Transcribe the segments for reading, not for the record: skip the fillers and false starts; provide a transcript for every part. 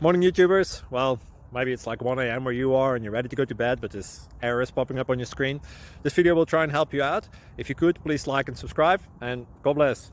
morning, YouTubers. Well, maybe it's like 1 a.m. where you are and you're ready to go to bed, but this error is popping up on your screen. This video will try and help you out. If you could, please like and subscribe, and God bless.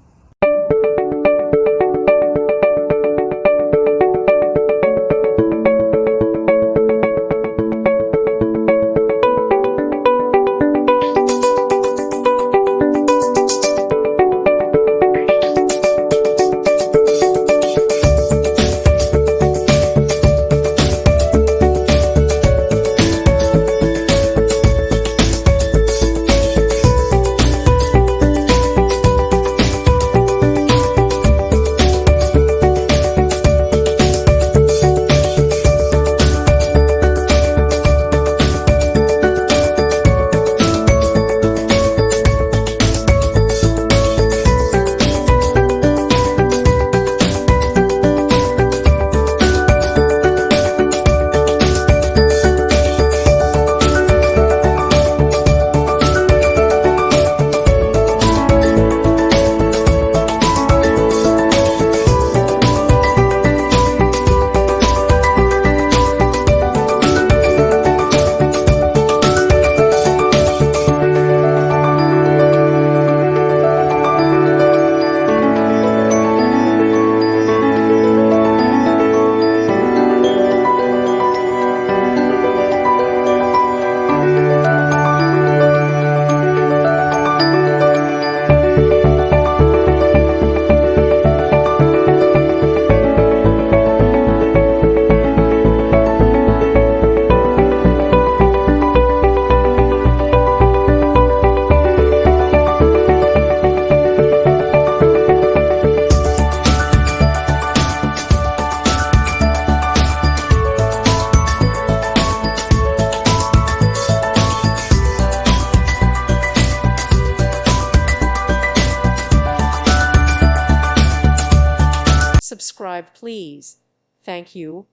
Subscribe, please. Thank you.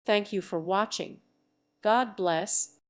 Thank you for watching. God bless.